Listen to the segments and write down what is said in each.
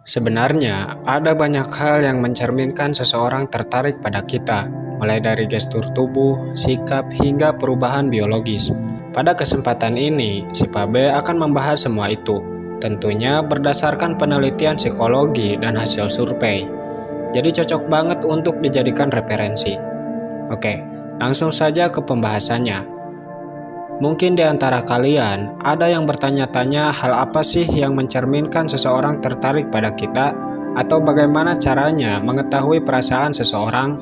Sebenarnya, ada banyak hal yang mencerminkan seseorang tertarik pada kita, mulai dari gestur tubuh, sikap, hingga perubahan biologis. Pada kesempatan ini, si Pabe akan membahas semua itu, tentunya berdasarkan penelitian psikologi dan hasil survei. Jadi cocok banget untuk dijadikan referensi. Oke, langsung saja ke pembahasannya. Mungkin di antara kalian ada yang bertanya-tanya hal apa sih yang mencerminkan seseorang tertarik pada kita, atau bagaimana caranya mengetahui perasaan seseorang?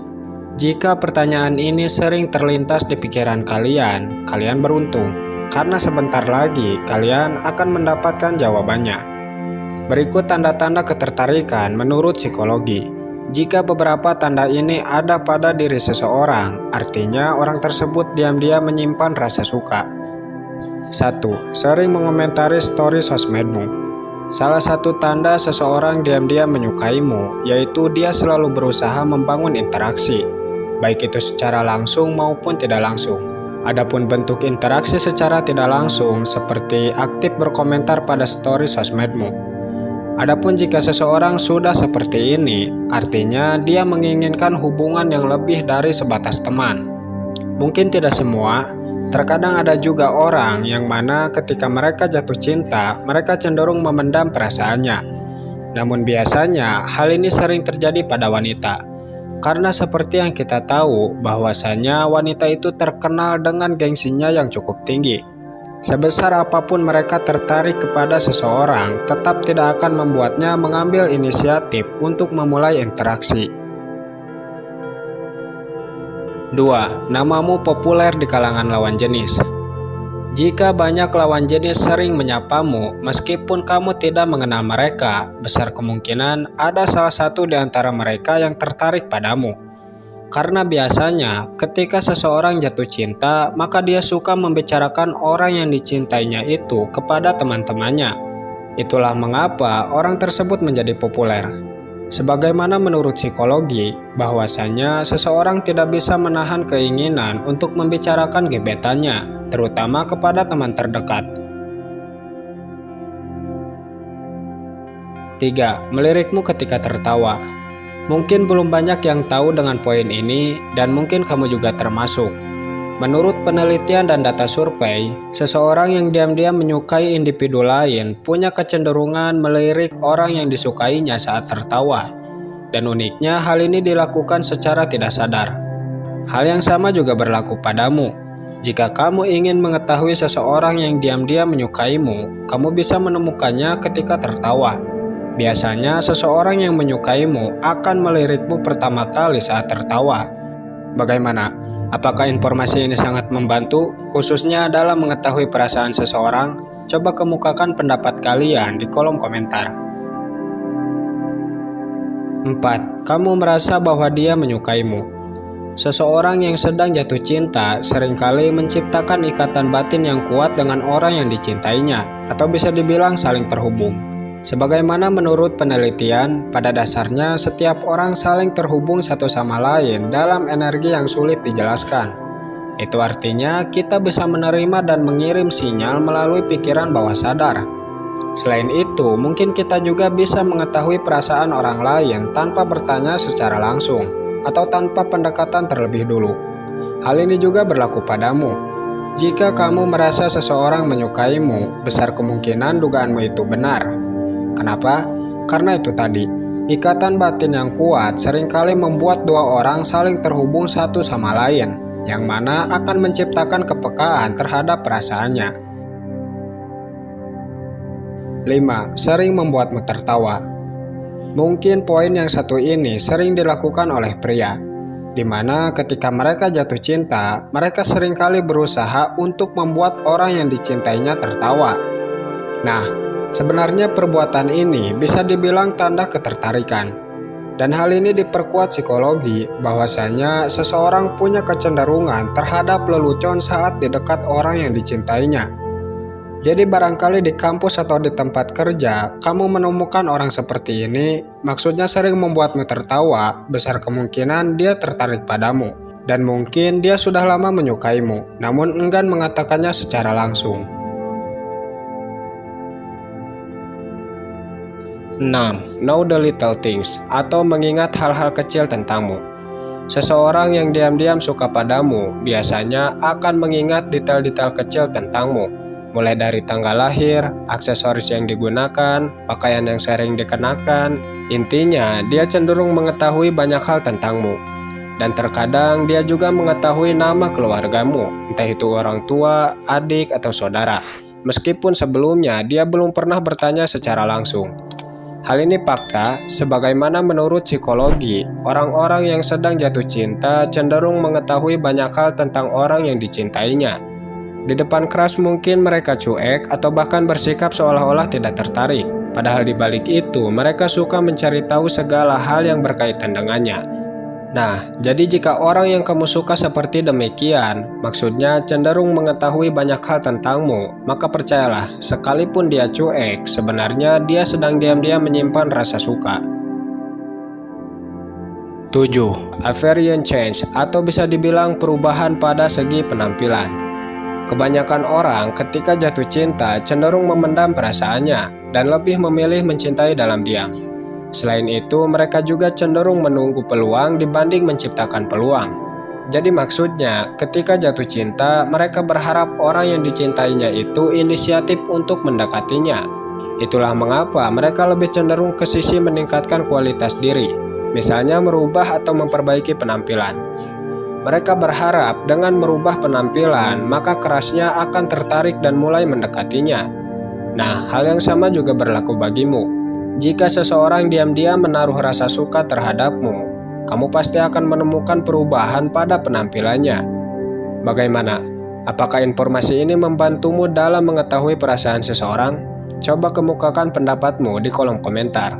Jika pertanyaan ini sering terlintas di pikiran kalian, kalian beruntung, karena sebentar lagi kalian akan mendapatkan jawabannya. Berikut tanda-tanda ketertarikan menurut psikologi. Jika beberapa tanda ini ada pada diri seseorang, artinya orang tersebut diam-diam menyimpan rasa suka. 1. Sering mengomentari story sosmedmu. Salah satu tanda seseorang diam-diam menyukaimu, yaitu dia selalu berusaha membangun interaksi, baik itu secara langsung maupun tidak langsung. Adapun bentuk interaksi secara tidak langsung, seperti aktif berkomentar pada story sosmedmu. Adapun jika seseorang sudah seperti ini, artinya dia menginginkan hubungan yang lebih dari sebatas teman. Mungkin tidak semua, terkadang ada juga orang yang mana ketika mereka jatuh cinta, mereka cenderung memendam perasaannya. Namun biasanya hal ini sering terjadi pada wanita. Karena seperti yang kita tahu, bahwasanya wanita itu terkenal dengan gengsinya yang cukup tinggi. Sebesar apapun mereka tertarik kepada seseorang, tetap tidak akan membuatnya mengambil inisiatif untuk memulai interaksi. 2. Namamu populer di kalangan lawan jenis. Jika banyak lawan jenis sering menyapamu, meskipun kamu tidak mengenal mereka, besar kemungkinan ada salah satu di antara mereka yang tertarik padamu. Karena biasanya ketika seseorang jatuh cinta, maka dia suka membicarakan orang yang dicintainya itu kepada teman-temannya. Itulah mengapa orang tersebut menjadi populer. Sebagaimana menurut psikologi, bahwasanya seseorang tidak bisa menahan keinginan untuk membicarakan gebetannya, terutama kepada teman terdekat. 3. Melirikmu ketika tertawa. Mungkin belum banyak yang tahu dengan poin ini, dan mungkin kamu juga termasuk. Menurut penelitian dan data survei, seseorang yang diam-diam menyukai individu lain punya kecenderungan melirik orang yang disukainya saat tertawa. Dan uniknya, hal ini dilakukan secara tidak sadar. Hal yang sama juga berlaku padamu. Jika kamu ingin mengetahui seseorang yang diam-diam menyukaimu, kamu bisa menemukannya ketika tertawa. Biasanya seseorang yang menyukaimu akan melirikmu pertama kali saat tertawa. Bagaimana? Apakah informasi ini sangat membantu, khususnya dalam mengetahui perasaan seseorang? Coba kemukakan pendapat kalian di kolom komentar. 4. Kamu merasa bahwa dia menyukaimu. Seseorang yang sedang jatuh cinta seringkali menciptakan ikatan batin yang kuat dengan orang yang dicintainya, atau bisa dibilang saling terhubung. Sebagaimana menurut penelitian, pada dasarnya setiap orang saling terhubung satu sama lain dalam energi yang sulit dijelaskan. Itu artinya kita bisa menerima dan mengirim sinyal melalui pikiran bawah sadar. Selain itu, mungkin kita juga bisa mengetahui perasaan orang lain tanpa bertanya secara langsung, atau tanpa pendekatan terlebih dulu. Hal ini juga berlaku padamu. Jika kamu merasa seseorang menyukaimu, besar kemungkinan dugaanmu itu benar. Kenapa? Karena itu tadi, ikatan batin yang kuat seringkali membuat dua orang saling terhubung satu sama lain, yang mana akan menciptakan kepekaan terhadap perasaannya. 5. Sering membuatmu tertawa. Mungkin poin yang satu ini sering dilakukan oleh pria, di mana ketika mereka jatuh cinta, mereka seringkali berusaha untuk membuat orang yang dicintainya tertawa. Nah, sebenarnya perbuatan ini bisa dibilang tanda ketertarikan. Dan hal ini diperkuat psikologi, bahwasanya seseorang punya kecenderungan terhadap lelucon saat di dekat orang yang dicintainya. Jadi barangkali di kampus atau di tempat kerja, kamu menemukan orang seperti ini, maksudnya sering membuatmu tertawa, besar kemungkinan dia tertarik padamu. Dan mungkin dia sudah lama menyukaimu, namun enggan mengatakannya secara langsung. 6. Know the little things atau mengingat hal-hal kecil tentangmu. Seseorang yang diam-diam suka padamu biasanya akan mengingat detail-detail kecil tentangmu, mulai dari tanggal lahir, aksesoris yang digunakan, pakaian yang sering dikenakan. Intinya, dia cenderung mengetahui banyak hal tentangmu. Dan terkadang dia juga mengetahui nama keluargamu, entah itu orang tua, adik, atau saudara. Meskipun sebelumnya dia belum pernah bertanya secara langsung. Hal ini fakta, sebagaimana menurut psikologi, orang-orang yang sedang jatuh cinta cenderung mengetahui banyak hal tentang orang yang dicintainya. Di depan keras mungkin mereka cuek atau bahkan bersikap seolah-olah tidak tertarik. Padahal di balik itu, mereka suka mencari tahu segala hal yang berkaitan dengannya. Nah, jadi jika orang yang kamu suka seperti demikian, maksudnya cenderung mengetahui banyak hal tentangmu, maka percayalah, sekalipun dia cuek, sebenarnya dia sedang diam-diam menyimpan rasa suka. 7. Appearance change atau bisa dibilang perubahan pada segi penampilan. Kebanyakan orang ketika jatuh cinta cenderung memendam perasaannya dan lebih memilih mencintai dalam diam. Selain itu, mereka juga cenderung menunggu peluang dibanding menciptakan peluang. Jadi maksudnya, ketika jatuh cinta, mereka berharap orang yang dicintainya itu inisiatif untuk mendekatinya. Itulah mengapa mereka lebih cenderung ke sisi meningkatkan kualitas diri, misalnya merubah atau memperbaiki penampilan. Mereka berharap dengan merubah penampilan, maka kerasnya akan tertarik dan mulai mendekatinya. Nah, hal yang sama juga berlaku bagimu. Jika seseorang diam-diam menaruh rasa suka terhadapmu, kamu pasti akan menemukan perubahan pada penampilannya. Bagaimana? Apakah informasi ini membantumu dalam mengetahui perasaan seseorang? Coba kemukakan pendapatmu di kolom komentar.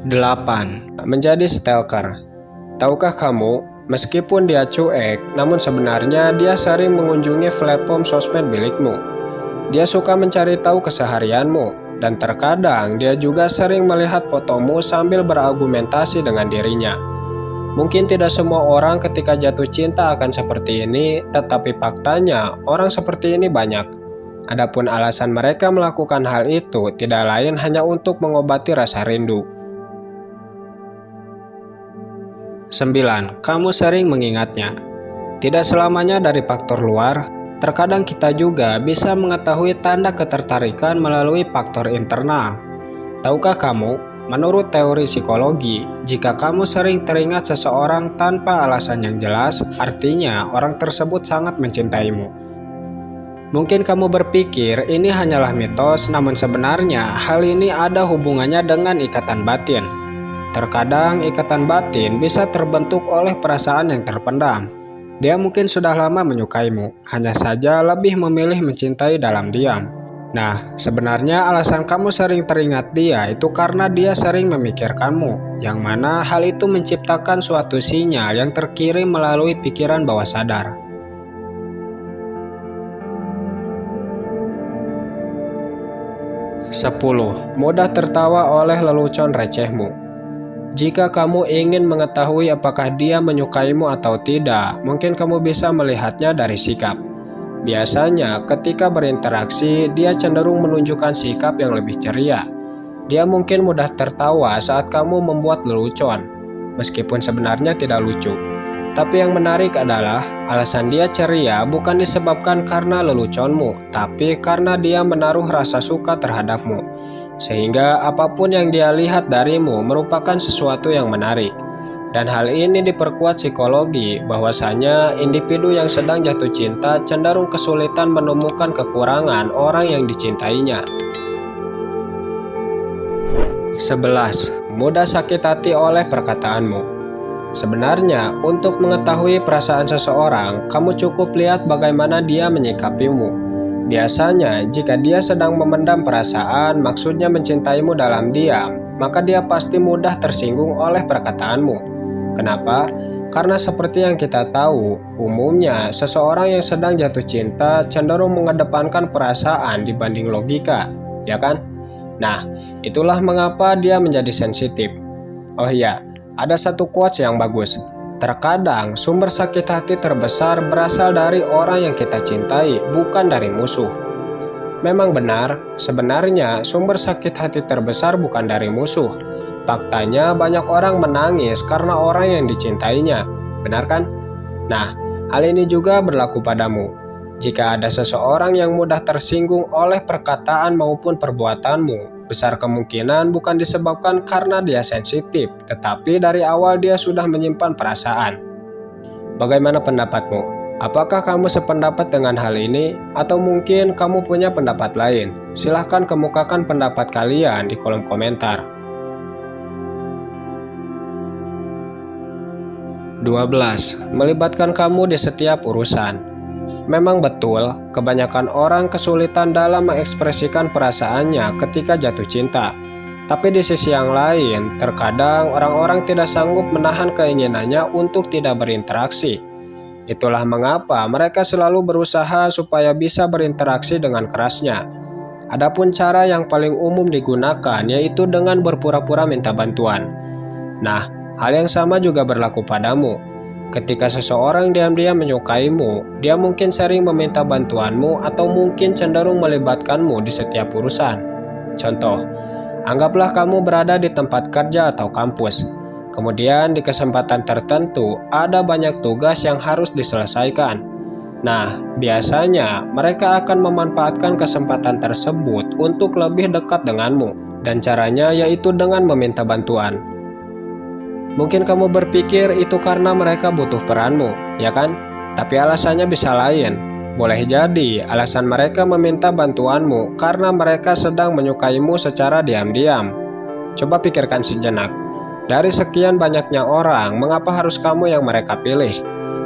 8. Menjadi stalker. Tahukah kamu, meskipun dia cuek, namun sebenarnya dia sering mengunjungi platform sosmed milikmu. Dia suka mencari tahu keseharianmu, dan terkadang dia juga sering melihat fotomu sambil berargumentasi dengan dirinya. Mungkin tidak semua orang ketika jatuh cinta akan seperti ini, tetapi faktanya orang seperti ini banyak. Adapun alasan mereka melakukan hal itu tidak lain hanya untuk mengobati rasa rindu. 9. Kamu sering mengingatnya. Tidak selamanya dari faktor luar. Terkadang kita juga bisa mengetahui tanda ketertarikan melalui faktor internal. Tahukah kamu, menurut teori psikologi, jika kamu sering teringat seseorang tanpa alasan yang jelas, artinya orang tersebut sangat mencintaimu. Mungkin kamu berpikir ini hanyalah mitos, namun sebenarnya hal ini ada hubungannya dengan ikatan batin. Terkadang ikatan batin bisa terbentuk oleh perasaan yang terpendam. Dia mungkin sudah lama menyukaimu, hanya saja lebih memilih mencintai dalam diam. Nah, sebenarnya alasan kamu sering teringat dia itu karena dia sering memikirkanmu, yang mana hal itu menciptakan suatu sinyal yang terkirim melalui pikiran bawah sadar. 10. Mudah tertawa oleh lelucon recehmu. Jika kamu ingin mengetahui apakah dia menyukaimu atau tidak, mungkin kamu bisa melihatnya dari sikap. Biasanya, ketika berinteraksi, dia cenderung menunjukkan sikap yang lebih ceria. Dia mungkin mudah tertawa saat kamu membuat lelucon, meskipun sebenarnya tidak lucu. Tapi yang menarik adalah, alasan dia ceria bukan disebabkan karena leluconmu, tapi karena dia menaruh rasa suka terhadapmu. Sehingga apapun yang dia lihat darimu merupakan sesuatu yang menarik. Dan hal ini diperkuat psikologi bahwasanya individu yang sedang jatuh cinta cenderung kesulitan menemukan kekurangan orang yang dicintainya. 11. Mudah sakit hati oleh perkataanmu. Sebenarnya, untuk mengetahui perasaan seseorang, kamu cukup lihat bagaimana dia menyikapimu. Biasanya, jika dia sedang memendam perasaan, maksudnya mencintaimu dalam diam, maka dia pasti mudah tersinggung oleh perkataanmu. Kenapa? Karena seperti yang kita tahu, umumnya seseorang yang sedang jatuh cinta cenderung mengedepankan perasaan dibanding logika, ya kan? Nah, itulah mengapa dia menjadi sensitif. Oh iya, ada satu quotes yang bagus. Terkadang sumber sakit hati terbesar berasal dari orang yang kita cintai, bukan dari musuh. Memang benar, sebenarnya sumber sakit hati terbesar bukan dari musuh. Faktanya banyak orang menangis karena orang yang dicintainya. Benar kan? Nah, hal ini juga berlaku padamu. Jika ada seseorang yang mudah tersinggung oleh perkataan maupun perbuatanmu, besar kemungkinan bukan disebabkan karena dia sensitif, tetapi dari awal dia sudah menyimpan perasaan. Bagaimana pendapatmu? Apakah kamu sependapat dengan hal ini? Atau mungkin kamu punya pendapat lain? Silahkan kemukakan pendapat kalian di kolom komentar. 12. Melibatkan kamu di setiap urusan. Memang betul, kebanyakan orang kesulitan dalam mengekspresikan perasaannya ketika jatuh cinta. Tapi di sisi yang lain, terkadang orang-orang tidak sanggup menahan keinginannya untuk tidak berinteraksi. Itulah mengapa mereka selalu berusaha supaya bisa berinteraksi dengan kerasnya. Adapun cara yang paling umum digunakan yaitu dengan berpura-pura minta bantuan. Nah, hal yang sama juga berlaku padamu. Ketika seseorang diam-diam menyukaimu, dia mungkin sering meminta bantuanmu atau mungkin cenderung melibatkanmu di setiap urusan. Contoh, anggaplah kamu berada di tempat kerja atau kampus. Kemudian di kesempatan tertentu ada banyak tugas yang harus diselesaikan. Nah, biasanya mereka akan memanfaatkan kesempatan tersebut untuk lebih dekat denganmu. Dan caranya yaitu dengan meminta bantuan. Mungkin kamu berpikir itu karena mereka butuh peranmu, ya kan? Tapi alasannya bisa lain. Boleh jadi alasan mereka meminta bantuanmu karena mereka sedang menyukaimu secara diam-diam. Coba pikirkan sejenak. Dari sekian banyaknya orang, mengapa harus kamu yang mereka pilih?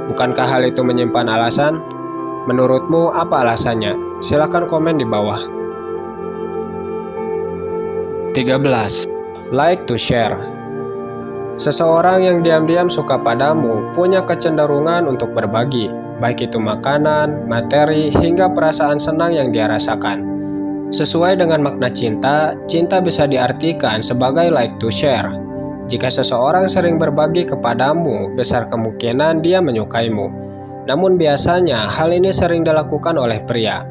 Bukankah hal itu menyimpan alasan? Menurutmu apa alasannya? Silahkan komen di bawah. 13. Like to share. Seseorang yang diam-diam suka padamu punya kecenderungan untuk berbagi, baik itu makanan, materi, hingga perasaan senang yang dia rasakan. Sesuai dengan makna cinta, cinta bisa diartikan sebagai like to share. Jika seseorang sering berbagi kepadamu, besar kemungkinan dia menyukaimu. Namun biasanya hal ini sering dilakukan oleh pria.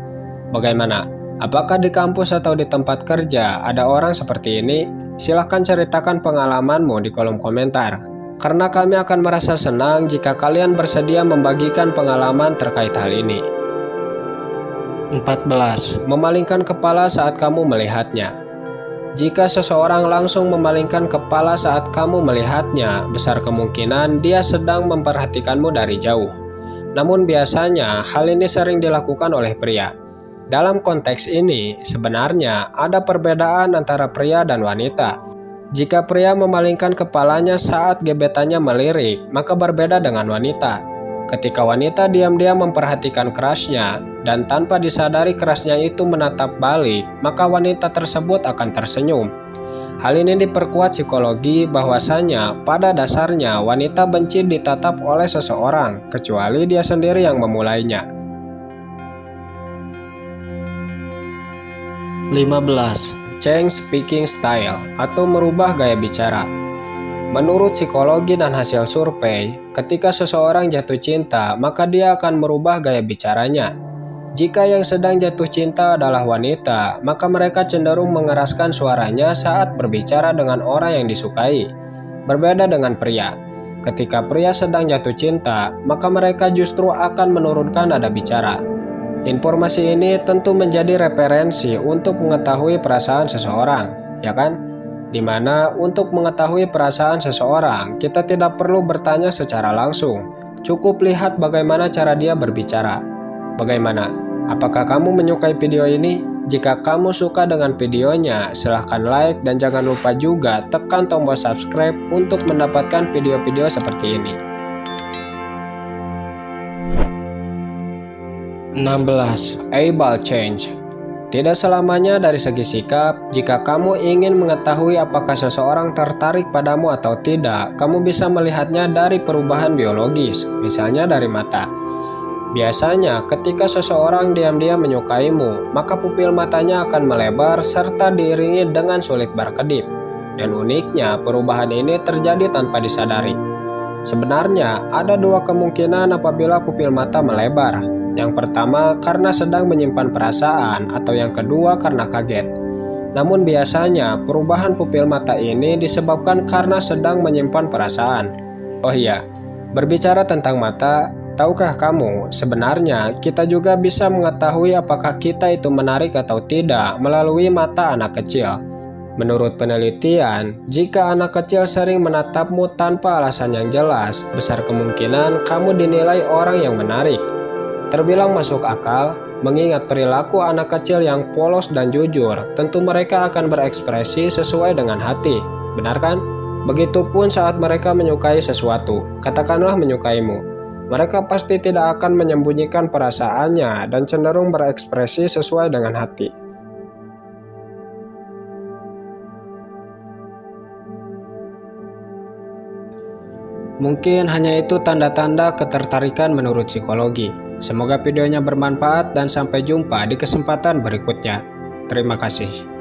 Bagaimana? Apakah di kampus atau di tempat kerja ada orang seperti ini? Silahkan ceritakan pengalamanmu di kolom komentar. Karena kami akan merasa senang jika kalian bersedia membagikan pengalaman terkait hal ini. 14. Memalingkan kepala saat kamu melihatnya. Jika seseorang langsung memalingkan kepala saat kamu melihatnya, besar kemungkinan dia sedang memperhatikanmu dari jauh. Namun biasanya hal ini sering dilakukan oleh pria. Dalam konteks ini, sebenarnya ada perbedaan antara pria dan wanita. Jika pria memalingkan kepalanya saat gebetannya melirik, maka berbeda dengan wanita. Ketika wanita diam-diam memperhatikan kerasnya, dan tanpa disadari kerasnya itu menatap balik, maka wanita tersebut akan tersenyum. Hal ini diperkuat psikologi bahwasanya pada dasarnya wanita benci ditatap oleh seseorang, kecuali dia sendiri yang memulainya. 15. Change speaking style atau merubah gaya bicara. Menurut psikologi dan hasil survei, ketika seseorang jatuh cinta, maka dia akan merubah gaya bicaranya. Jika yang sedang jatuh cinta adalah wanita, maka mereka cenderung mengeraskan suaranya saat berbicara dengan orang yang disukai. Berbeda dengan pria. Ketika pria sedang jatuh cinta, maka mereka justru akan menurunkan nada bicara. Informasi ini tentu menjadi referensi untuk mengetahui perasaan seseorang, ya kan? Dimana untuk mengetahui perasaan seseorang, kita tidak perlu bertanya secara langsung. Cukup lihat bagaimana cara dia berbicara. Bagaimana? Apakah kamu menyukai video ini? Jika kamu suka dengan videonya, silahkan like dan jangan lupa juga tekan tombol subscribe untuk mendapatkan video-video seperti ini. 16. Able change. Tidak selamanya dari segi sikap. Jika kamu ingin mengetahui apakah seseorang tertarik padamu atau tidak, kamu bisa melihatnya dari perubahan biologis, misalnya dari mata. Biasanya, ketika seseorang diam-diam menyukaimu, maka pupil matanya akan melebar serta diiringi dengan sulit berkedip. Dan uniknya, perubahan ini terjadi tanpa disadari. Sebenarnya, ada dua kemungkinan apabila pupil mata melebar. Yang pertama karena sedang menyimpan perasaan, atau yang kedua karena kaget. Namun biasanya perubahan pupil mata ini disebabkan karena sedang menyimpan perasaan. Oh iya, berbicara tentang mata, tahukah kamu sebenarnya kita juga bisa mengetahui apakah kita itu menarik atau tidak melalui mata anak kecil. Menurut penelitian, jika anak kecil sering menatapmu tanpa alasan yang jelas, besar kemungkinan kamu dinilai orang yang menarik. Terbilang masuk akal, mengingat perilaku anak kecil yang polos dan jujur, tentu mereka akan berekspresi sesuai dengan hati, benar kan? Begitupun saat mereka menyukai sesuatu, katakanlah menyukaimu. Mereka pasti tidak akan menyembunyikan perasaannya dan cenderung berekspresi sesuai dengan hati. Mungkin hanya itu tanda-tanda ketertarikan menurut psikologi. Semoga videonya bermanfaat dan sampai jumpa di kesempatan berikutnya. Terima kasih.